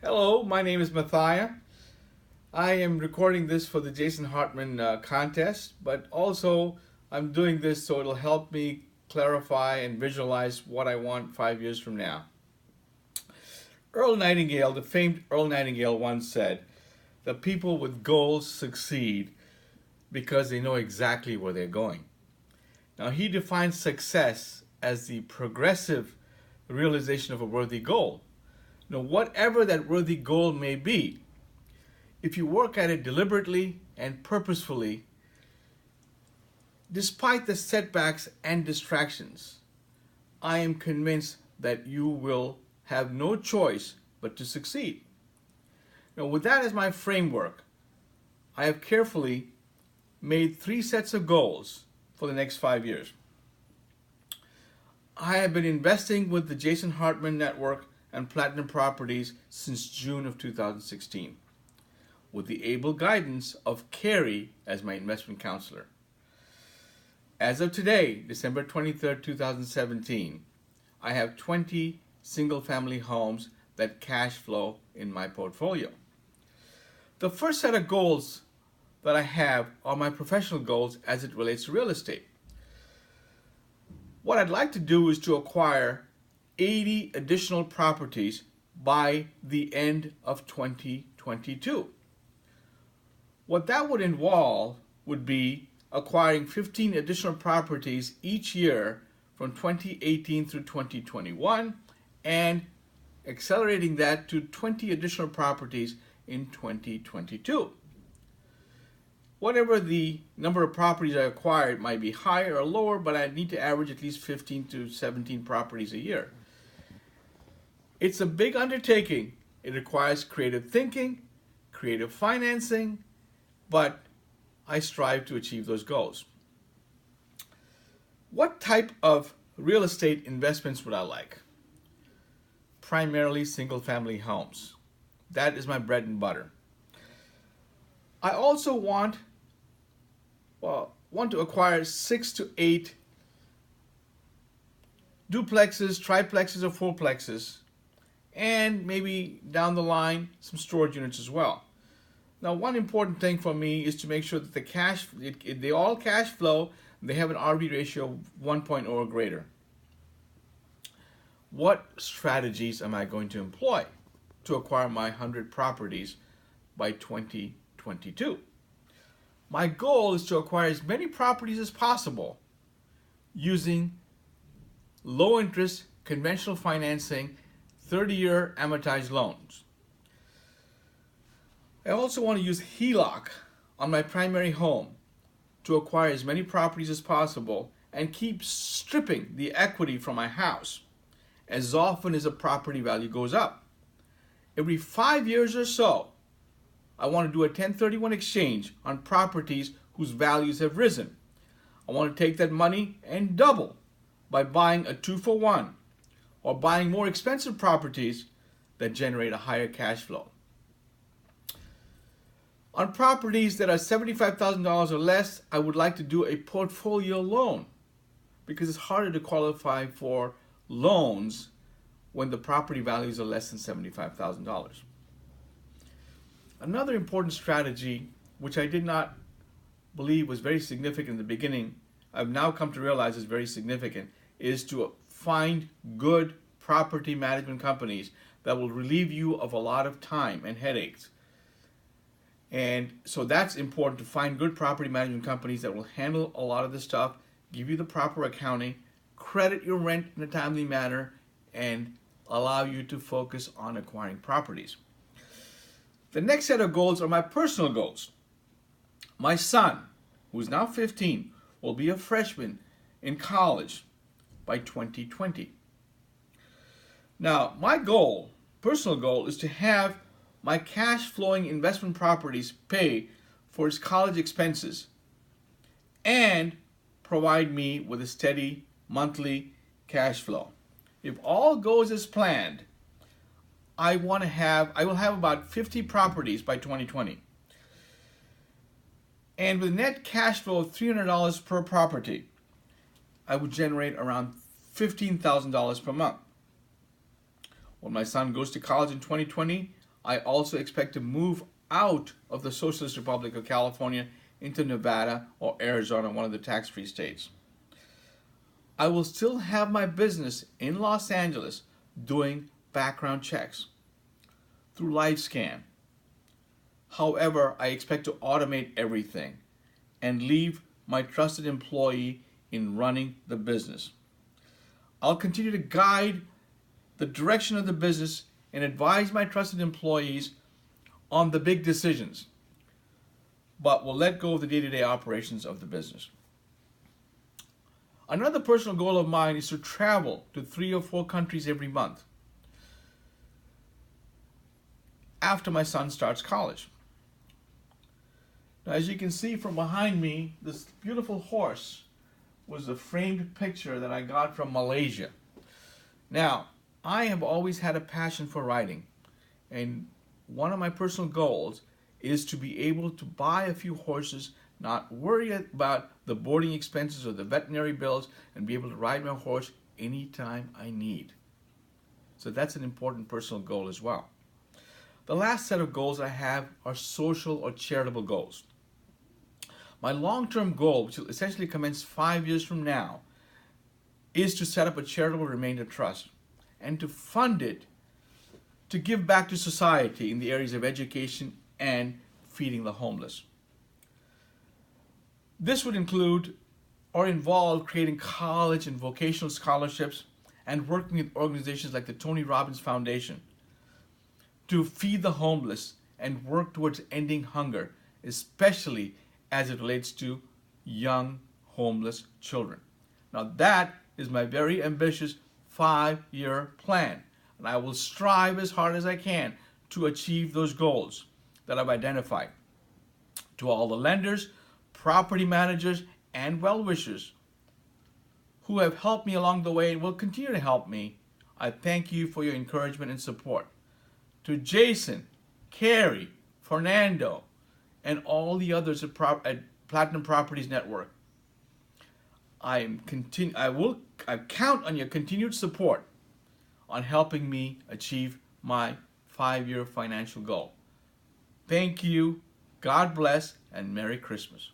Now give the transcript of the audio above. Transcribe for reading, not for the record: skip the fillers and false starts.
Hello, my name is Muthiah. I am recording this for the Jason Hartman contest, but also I'm doing this so it'll help me clarify and visualize what I want 5 years from now. Earl Nightingale, the famed Earl Nightingale, once said that people with goals succeed because they know exactly where they're going. Now, he defines success as the progressive realization of a worthy goal. Now, whatever that worthy goal may be, if you work at it deliberately and purposefully, despite the setbacks and distractions, I am convinced that you will have no choice but to succeed. Now, with that as my framework, I have carefully made 3 sets of goals for the next 5 years. I have been investing with the Jason Hartman Network and Platinum Properties since June of 2016, with the able guidance of Carrie as my investment counselor. As of today, December 23rd, 2017, I have 20 single-family homes that cash flow in my portfolio. The first set of goals that I have are my professional goals as it relates to real estate. What I'd like to do is to acquire 80 additional properties by the end of 2022. What that would involve would be acquiring 15 additional properties each year from 2018 through 2021 and accelerating that to 20 additional properties in 2022. Whatever the number of properties I acquired might be higher or lower, but I need to average at least 15 to 17 properties a year. It's a big undertaking. It requires creative thinking, creative financing, but I strive to achieve those goals. What type of real estate investments would I like? Primarily single-family homes. That is my bread and butter. I also want to acquire 6 to 8 duplexes, triplexes, or fourplexes, and maybe down the line some storage units as well. Now, one important thing for me is to make sure that they all cash flow. They have an RV ratio of 1.0 or greater. What strategies am I going to employ to acquire my 100 properties by 2022? My goal is to acquire as many properties as possible using low interest conventional financing, 30-year amortized loans. I also want to use HELOC on my primary home to acquire as many properties as possible and keep stripping the equity from my house as often as the property value goes up. Every 5 years or so, I want to do a 1031 exchange on properties whose values have risen. I want to take that money and double by buying a 2-for-1 or buying more expensive properties that generate a higher cash flow. On properties that are $75,000 or less, I would like to do a portfolio loan because it's harder to qualify for loans when the property values are less than $75,000. Another important strategy, which I did not believe was very significant in the beginning, I've now come to realize is very significant, is to find good property management companies that will relieve you of a lot of time and headaches. And so that's important, to find good property management companies that will handle a lot of this stuff, give you the proper accounting, credit your rent in a timely manner, and allow you to focus on acquiring properties. The next set of goals are my personal goals. My son, who is now 15, will be a freshman in college by 2020. Now, my personal goal, is to have my cash flowing investment properties pay for his college expenses and provide me with a steady monthly cash flow. If all goes as planned, I will have about 50 properties by 2020. And with a net cash flow of $300 per property, I would generate around $15,000 per month. When my son goes to college in 2020, I also expect to move out of the Socialist Republic of California into Nevada or Arizona, one of the tax-free states. I will still have my business in Los Angeles doing background checks through LifeScan. However, I expect to automate everything and leave my trusted employee in running the business. I'll continue to guide the direction of the business and advise my trusted employees on the big decisions, but will let go of the day-to-day operations of the business. Another personal goal of mine is to travel to 3 or 4 countries every month after my son starts college. Now, as you can see from behind me, this beautiful horse was a framed picture that I got from Malaysia. Now, I have always had a passion for riding, and one of my personal goals is to be able to buy a few horses, not worry about the boarding expenses or the veterinary bills, and be able to ride my horse anytime I need. So that's an important personal goal as well. The last set of goals I have are social or charitable goals. My long-term goal, which will essentially commence 5 years from now, is to set up a charitable remainder trust and to fund it to give back to society in the areas of education and feeding the homeless. This would include or involve creating college and vocational scholarships and working with organizations like the Tony Robbins Foundation to feed the homeless and work towards ending hunger, especially as it relates to young homeless children. Now that is my very ambitious 5-year plan, and I will strive as hard as I can to achieve those goals that I've identified. To all the lenders, property managers, and well-wishers who have helped me along the way and will continue to help me, I thank you for your encouragement and support. To Jason, Carrie, Fernando, and all the others at Platinum Properties Network, I count on your continued support on helping me achieve my 5-year financial goal. Thank you, God bless, and Merry Christmas.